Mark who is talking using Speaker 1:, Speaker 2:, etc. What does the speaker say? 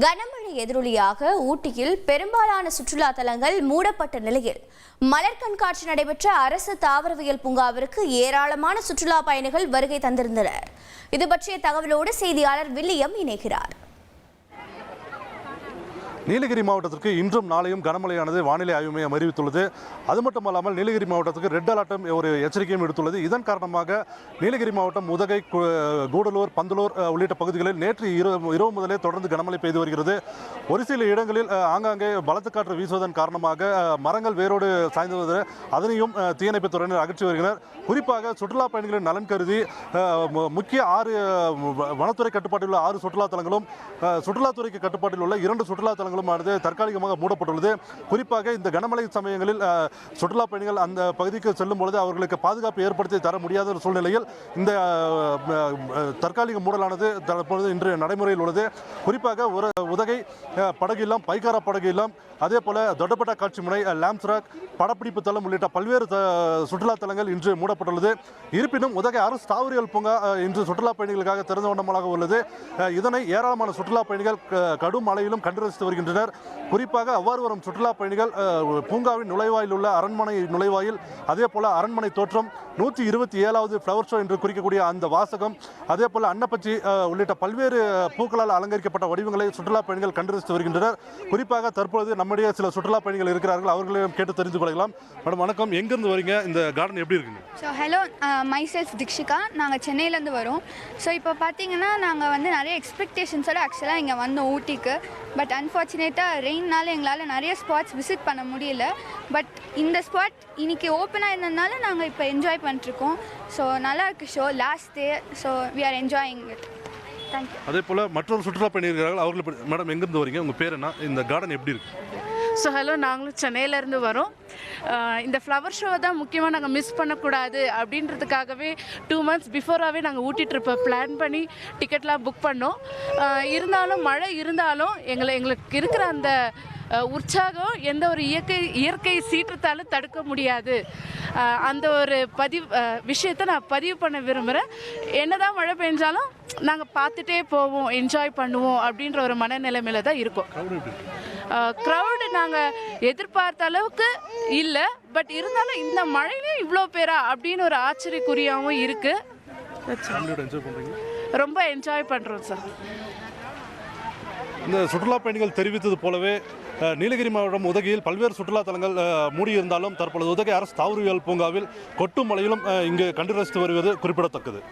Speaker 1: கனமழை எதிரொலியாக ஊட்டியில் பெரும்பாலான சுற்றுலா தலங்கள் மூடப்பட்ட நிலையில் மலர் கண்காட்சி நடைபெற்ற அரசு தாவரவியல் பூங்காவிற்கு ஏராளமான சுற்றுலா பயணிகள் வருகை தந்திருந்தனர். இது பற்றிய தகவலோடு செய்தியாளர் வில்லியம் இணைகிறார்.
Speaker 2: நீலகிரி மாவட்டத்திற்கு இன்றும் நாளையும் கனமழையானது வானிலை ஆய்வு மையம் அறிவித்துள்ளது. அது மட்டுமல்லாமல் நீலகிரி மாவட்டத்துக்கு ரெட் அலர்ட்டும் ஒரு எச்சரிக்கையும் விடுத்துள்ளது. இதன் காரணமாக நீலகிரி மாவட்டம் உதகை, கூடலூர், பந்தலூர் உள்ளிட்ட பகுதிகளில் நேற்று இரவு முதலே தொடர்ந்து கனமழை பெய்து வருகிறது. ஒரு சில இடங்களில் ஆங்காங்கே பலத்த காற்று வீசுவதன் காரணமாக மரங்கள் வேரோடு சாய்ந்து அதனையும் தீயணைப்புத் துறையினர் அகற்றி வருகின்றனர். குறிப்பாக சுற்றுலா பயணிகளின் நலன் கருதி முக்கிய 6 வனத்துறை கட்டுப்பாட்டில் உள்ள 6 சுற்றுலா தலங்களும் சுற்றுலாத்துறைக்கு கட்டுப்பாட்டில் உள்ள 2 சுற்றுலா தலங்களும் தற்காலிகமாக மூடப்பட்டுள்ளது. குறிப்பாக இந்த கனமழை சமயங்களில் சுற்றுலா பயணிகள் அந்த பகுதிக்கு செல்லும் பொழுது அவர்களுக்கு பாதுகாப்பு ஏற்படுத்தி தர முடியாத ஒரு சூழ்நிலையில் இந்த தற்காலிக மூடலானது தற்பொழுது இன்று நடைமுறையில் உள்ளது. குறிப்பாக உதகை படகு இல்லம், பைக்காரா படகு இல்லம், அதே போல தொட்டப்பட்ட காட்சி முனை, லேம்ஸ் ராக், படப்பிடிப்பு தளம் உள்ளிட்ட பல்வேறு சுற்றுலா தலங்கள் இன்று மூடப்பட்டுள்ளது. இருப்பினும் உதகை அரசு தாவரவியல் பூங்கா இன்று சுற்றுலா பயணிகளுக்காக திறந்த வண்ணமாக உள்ளது. இதனை ஏராளமான சுற்றுலா பயணிகள் கடும் மழையிலும் கண்டு ரசித்து வருகின்றனர். குறிப்பாக அவ்வாறு வரும் சுற்றுலா பயணிகள் பூங்காவின் நுழைவாயில் உள்ள அரண்மனை நுழைவாயில், அதே போல அரண்மனை தோற்றம், 127வது ஃப்ளவர் ஷோ என்று குறிக்கக்கூடிய அந்த வாசகம், அதே போல அன்னப்பச்சி உள்ளிட்ட பல்வேறு பூக்களால் அலங்கரிக்கப்பட்ட வடிவங்களை சுற்றுலா பயணிகள் கண்டு ரசித்து வருகின்றனர். குறிப்பாக தற்பொழுது நம்முடைய சில சுற்றுலா பயணிகள் இருக்கிறார்கள், அவர்களையும் கேட்டு தெரிந்து கொள்ளலாம். மேடம் வணக்கம், எங்கிருந்து வரீங்க? இந்த கார்டன் எப்படி இருக்குங்க?
Speaker 3: So hello, my self Dikshika. நாங்கள் சென்னையிலேருந்து வரோம். ஸோ இப்போ பார்த்தீங்கன்னா நாங்கள் வந்து நிறைய எக்ஸ்பெக்டேஷன்ஸோட ஆக்சுவலாக இங்கே வந்தோம் ஊட்டிக்கு. பட் அன்ஃபார்ச்சுனேட்டாக ரெயின்னால எங்களால் நிறைய ஸ்பாட்ஸ் விசிட் பண்ண முடியல. பட் இந்த ஸ்பாட் இன்னைக்கு ஓப்பனாக இருந்ததுனால நாங்கள் இப்போ என்ஜாய் பண்ணிட்டுருக்கோம். ஸோ நல்லா இருக்குது show, last day. So we are enjoying it. Thank you.
Speaker 2: அதே போல் மற்றொரு சுற்றுலா பயணி இருக்கிறார்கள், அவர்கள் மேடம் எங்கேருந்து வரீங்க? உங்கள் பேர் என்ன? இந்த கார்டன் எப்படி இருக்குது?
Speaker 4: ஸோ ஹலோ, நாங்களும் சென்னையிலேருந்து வரோம். இந்த ஃப்ளவர் ஷோ தான் முக்கியமாக நாங்கள் மிஸ் பண்ணக்கூடாது அப்படின்றதுக்காகவே 2 months பிஃபோராகவே நாங்கள் ஊட்டி ட்ரிப்பை பிளான் பண்ணி டிக்கெட்லாம் புக் பண்ணோம். இருந்தாலும் மழை இருந்தாலும் எங்களுக்கு இருக்கிற அந்த உற்சாகம் எந்த ஒரு இயற்கை சீற்றத்தாலும் தடுக்க முடியாது. அந்த ஒரு விஷயத்தை நான் பதிவு பண்ண விரும்புகிறேன். என்னதான் மழை பெஞ்சாலும் நாங்கள் பார்த்துட்டே போவோம், என்ஜாய் பண்ணுவோம் அப்படின்ற ஒரு மனநிலைமையில தான் இருக்கோம். க்ரௌடு நாங்கள் எதிர்பார்த்த அளவுக்கு இல்லை. பட் இருந்தாலும் இந்த மழையிலே இவ்வளோ பேரா அப்படின்னு ஒரு ஆச்சரியக்குறியாகவும் இருக்குது. ரொம்ப என்ஜாய் பண்ணுறோம் சார்.
Speaker 2: இந்த சுற்றுலா பயணிகள் தெரிவித்தது போலவே நீலகிரி மாவட்டம் உதகையில் பல்வேறு சுற்றுலா தலங்கள் மூடியிருந்தாலும் தற்பொழுது உதகை அரசு தாவரவியல் பூங்காவில் கொட்டும் மழையிலும் இங்கு கண்டு ரசித்து வருவது குறிப்பிடத்தக்கது.